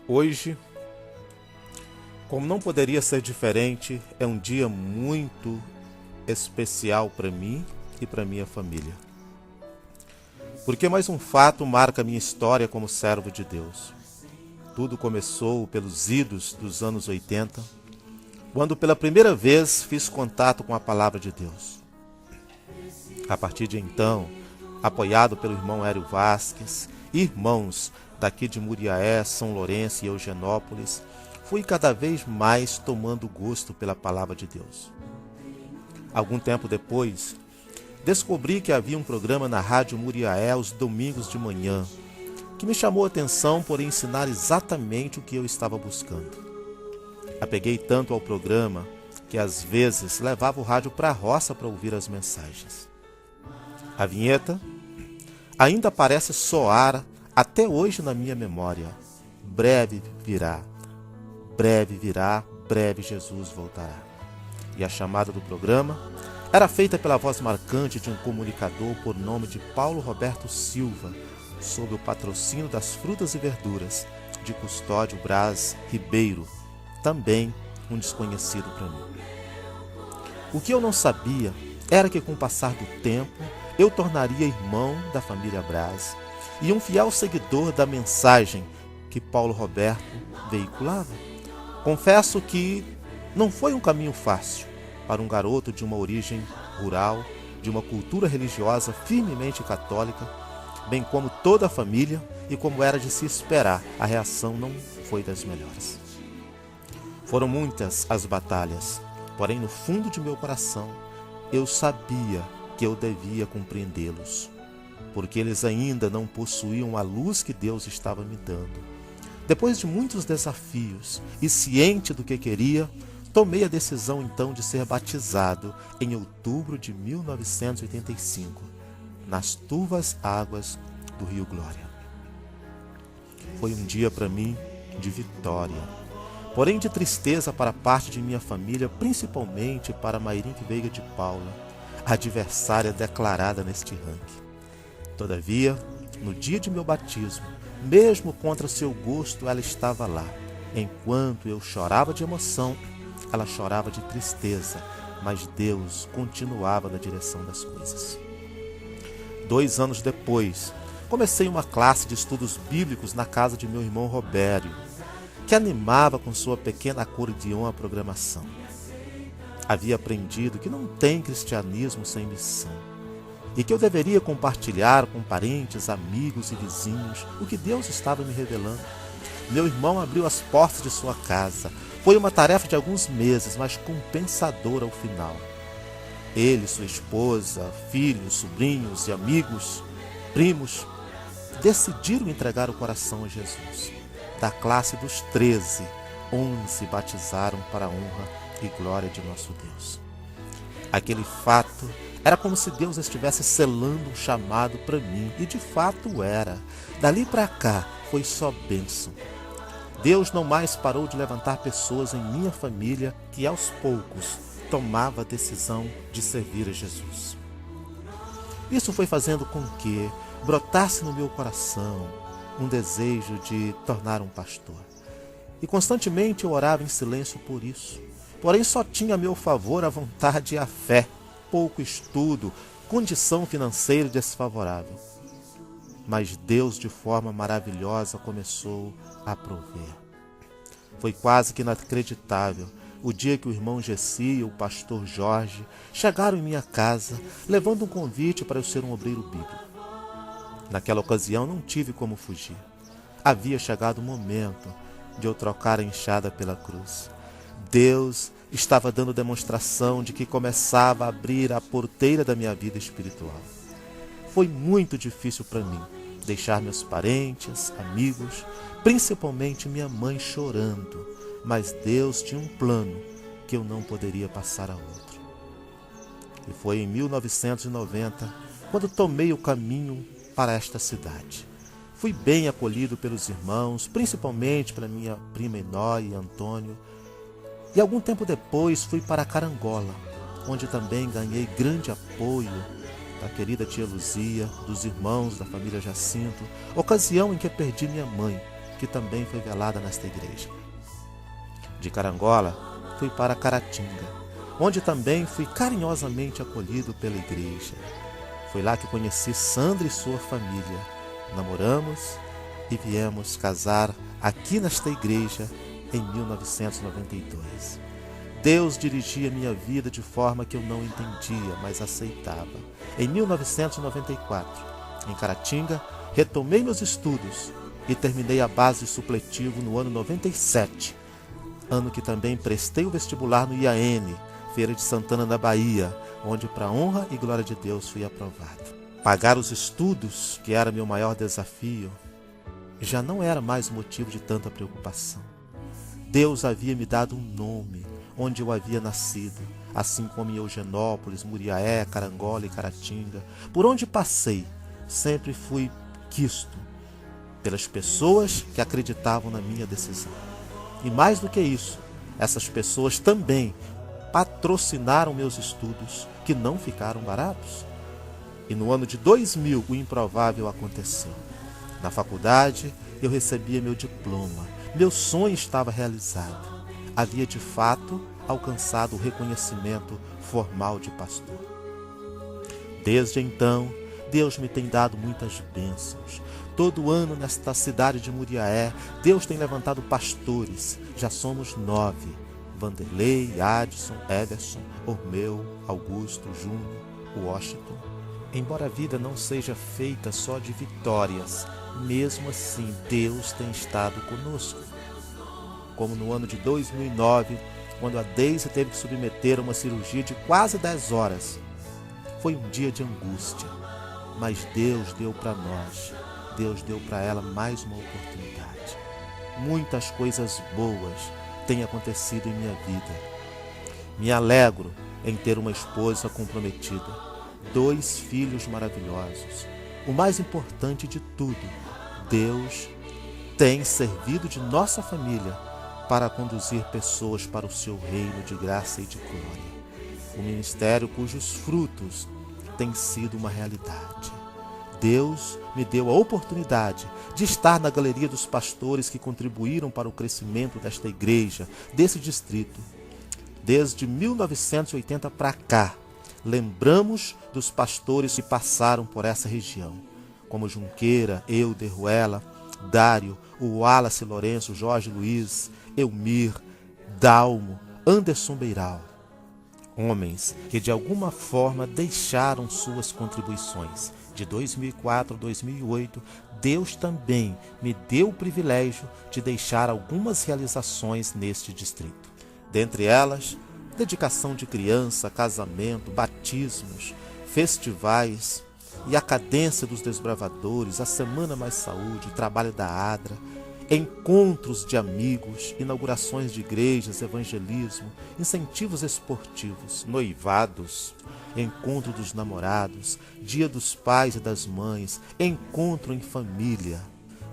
Hoje, como não poderia ser diferente, é um dia muito especial para mim e para minha família. Porque mais um fato marca minha história como servo de Deus. Tudo começou pelos idos dos anos 80, quando pela primeira vez fiz contato com a palavra de Deus. A partir de então, apoiado pelo irmão Hélio Vasques, irmãos daqui de Muriaé, São Lourenço e Eugenópolis, fui cada vez mais tomando gosto pela palavra de Deus. Algum tempo depois, descobri que havia um programa na Rádio Muriaé aos domingos de manhã, que me chamou a atenção por ensinar exatamente o que eu estava buscando. Apeguei tanto ao programa que às vezes levava o rádio para a roça para ouvir as mensagens. A vinheta ainda parece soar até hoje na minha memória. Breve virá, breve Jesus voltará. E a chamada do programa era feita pela voz marcante de um comunicador por nome de Paulo Roberto Silva, sob o patrocínio das frutas e verduras de Custódio Braz Ribeiro, também um desconhecido para mim. O que eu não sabia era que com o passar do tempo eu tornaria irmão da família Braz e um fiel seguidor da mensagem que Paulo Roberto veiculava. Confesso que não foi um caminho fácil para um garoto de uma origem rural, de uma cultura religiosa firmemente católica, bem como toda a família, e como era de se esperar, a reação não foi das melhores. Foram muitas as batalhas, porém no fundo de meu coração eu sabia que eu devia compreendê-los, porque eles ainda não possuíam a luz que Deus estava me dando. Depois de muitos desafios e ciente do que queria, tomei a decisão então de ser batizado em outubro de 1985, nas turvas águas do Rio Glória. Foi um dia para mim de vitória, porém de tristeza para parte de minha família, principalmente para Mairinque Veiga de Paula, adversária declarada neste ranking. Todavia, no dia de meu batismo, mesmo contra seu gosto, ela estava lá. Enquanto eu chorava de emoção, ela chorava de tristeza, mas Deus continuava na direção das coisas. 2 anos depois, comecei uma classe de estudos bíblicos na casa de meu irmão Robério, que animava com sua pequena acordeon a programação. Havia aprendido que não tem cristianismo sem missão, e que eu deveria compartilhar com parentes, amigos e vizinhos o que Deus estava me revelando. Meu irmão abriu as portas de sua casa. Foi uma tarefa de alguns meses, mas compensadora ao final. Ele, sua esposa, filhos, sobrinhos e amigos, primos, decidiram entregar o coração a Jesus. Da classe dos 13, 11 batizaram para a honra e glória de nosso Deus. Aquele fato era como se Deus estivesse selando um chamado para mim, e de fato era. Dali para cá foi só bênção. Deus não mais parou de levantar pessoas em minha família que aos poucos tomava a decisão de servir a Jesus. Isso foi fazendo com que brotasse no meu coração um desejo de tornar um pastor. E constantemente eu orava em silêncio por isso. Porém só tinha a meu favor a vontade e a fé, pouco estudo, condição financeira desfavorável. Mas Deus, de forma maravilhosa, começou a prover. Foi quase que inacreditável o dia que o irmão Gessi e o pastor Jorge chegaram em minha casa, levando um convite para eu ser um obreiro bíblico. Naquela ocasião não tive como fugir. Havia chegado o momento de eu trocar a enxada pela cruz. Deus estava dando demonstração de que começava a abrir a porteira da minha vida espiritual. Foi muito difícil para mim deixar meus parentes, amigos, principalmente minha mãe chorando, mas Deus tinha um plano que eu não poderia passar a outro. E foi em 1990 quando tomei o caminho para esta cidade. Fui bem acolhido pelos irmãos, principalmente pela minha prima Enói e Antônio, e algum tempo depois fui para Carangola, onde também ganhei grande apoio da querida tia Luzia, dos irmãos da família Jacinto, ocasião em que perdi minha mãe, que também foi velada nesta igreja. De Carangola, fui para Caratinga, onde também fui carinhosamente acolhido pela igreja. Foi lá que conheci Sandra e sua família. Namoramos e viemos casar aqui nesta igreja em 1992. Deus dirigia minha vida de forma que eu não entendia, mas aceitava. Em 1994, em Caratinga, retomei meus estudos e terminei a base supletivo no ano 97, ano que também prestei o vestibular no IAN, Feira de Santana, na Bahia, onde, para honra e glória de Deus, fui aprovado. Pagar os estudos, que era meu maior desafio, já não era mais motivo de tanta preocupação. Deus havia me dado um nome, onde eu havia nascido, assim como em Eugenópolis, Muriaé, Carangola e Caratinga. Por onde passei, sempre fui quisto pelas pessoas que acreditavam na minha decisão. E mais do que isso, essas pessoas também patrocinaram meus estudos, que não ficaram baratos. E no ano de 2000, o improvável aconteceu. Na faculdade, eu recebia meu diploma. Meu sonho estava realizado. Havia de fato alcançado o reconhecimento formal de pastor. Desde então, Deus me tem dado muitas bênçãos. Todo ano nesta cidade de Muriaé, Deus tem levantado pastores. Já somos 9. Vanderlei, Adson, Everson, Ormeu, Augusto, Júnior, Washington. Embora a vida não seja feita só de vitórias, mesmo assim Deus tem estado conosco. Como no ano de 2009, quando a Deise teve que submeter a uma cirurgia de quase 10 horas. Foi um dia de angústia, mas Deus deu para nós, Deus deu para ela mais uma oportunidade. Muitas coisas boas têm acontecido em minha vida. Me alegro em ter uma esposa comprometida, 2 filhos maravilhosos. O mais importante de tudo, Deus tem servido de nossa família para conduzir pessoas para o seu reino de graça e de glória. O ministério cujos frutos têm sido uma realidade. Deus me deu a oportunidade de estar na galeria dos pastores que contribuíram para o crescimento desta igreja, desse distrito. Desde 1980 para cá, lembramos dos pastores que passaram por essa região, como Junqueira, Euder, Ruela, Dário, o Wallace Lourenço, Jorge Luiz, Elmir, Dalmo, Anderson Beiral. Homens que de alguma forma deixaram suas contribuições. De 2004 a 2008, Deus também me deu o privilégio de deixar algumas realizações neste distrito. Dentre elas, dedicação de criança, casamento, batismos, festivais e a cadência dos desbravadores, a Semana Mais Saúde, o trabalho da ADRA, encontros de amigos, inaugurações de igrejas, evangelismo, incentivos esportivos, noivados, encontro dos namorados, dia dos pais e das mães, encontro em família,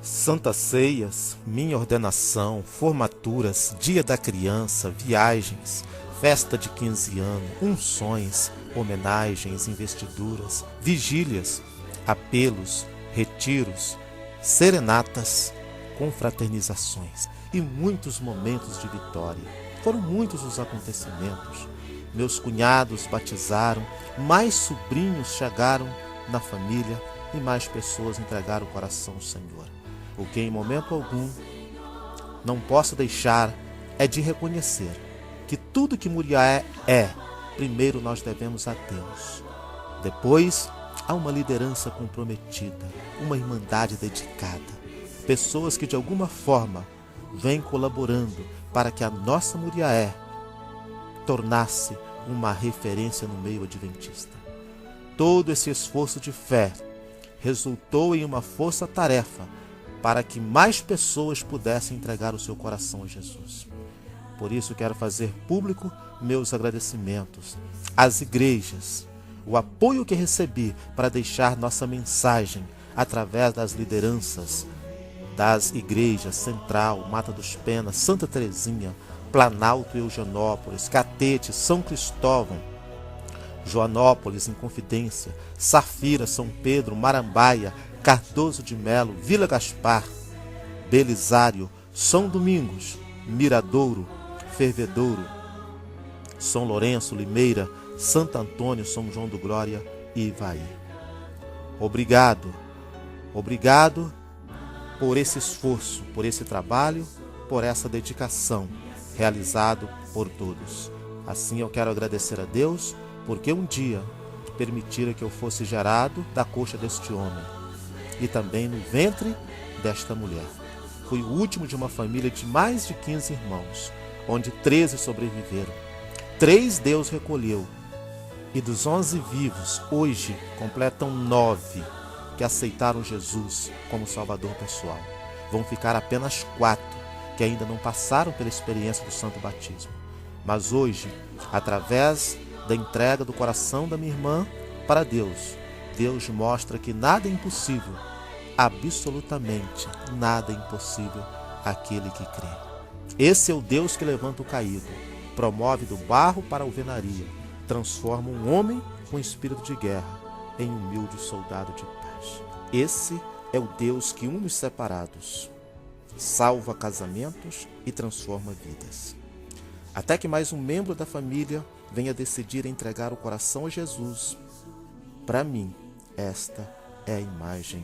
santas ceias, minha ordenação, formaturas, dia da criança, viagens, festa de 15 anos, unções, homenagens, investiduras, vigílias, apelos, retiros, serenatas, confraternizações e muitos momentos de vitória. Foram muitos os acontecimentos. Meus cunhados batizaram, mais sobrinhos chegaram na família e mais pessoas entregaram o coração ao Senhor. O que em momento algum não posso deixar é de reconhecer que tudo que Muriaé é, primeiro nós devemos a Deus. Depois, há uma liderança comprometida, uma irmandade dedicada. Pessoas que de alguma forma vêm colaborando para que a nossa Muriaé tornasse uma referência no meio adventista. Todo esse esforço de fé resultou em uma força-tarefa para que mais pessoas pudessem entregar o seu coração a Jesus. Por isso quero fazer público meus agradecimentos às igrejas, o apoio que recebi para deixar nossa mensagem através das lideranças das igrejas Central, Mata dos Penas, Santa Terezinha, Planalto e Eugenópolis, Catete, São Cristóvão, Joanópolis, Inconfidência, Safira, São Pedro, Marambaia, Cardoso de Melo, Vila Gaspar, Belisário, São Domingos, Miradouro, Fervedouro, São Lourenço, Limeira, Santo Antônio, São João do Glória e Ivaí. Obrigado por esse esforço, por esse trabalho, por essa dedicação realizado por todos. Assim eu quero agradecer a Deus, porque um dia permitira que eu fosse gerado da coxa deste homem e também no ventre desta mulher. Fui o último de uma família de mais de 15 irmãos, onde 13 sobreviveram. 3 Deus recolheu, e dos 11 vivos, hoje completam 9 que aceitaram Jesus como Salvador pessoal. Vão ficar apenas 4 que ainda não passaram pela experiência do santo batismo. Mas hoje, através da entrega do coração da minha irmã para Deus, Deus mostra que nada é impossível, absolutamente nada é impossível àquele que crê. Esse é o Deus que levanta o caído, promove do barro para a alvenaria, transforma um homem com espírito de guerra em humilde soldado de paz. Esse é o Deus que une os separados, salva casamentos e transforma vidas. Até que mais um membro da família venha decidir entregar o coração a Jesus. Para mim, esta é a imagem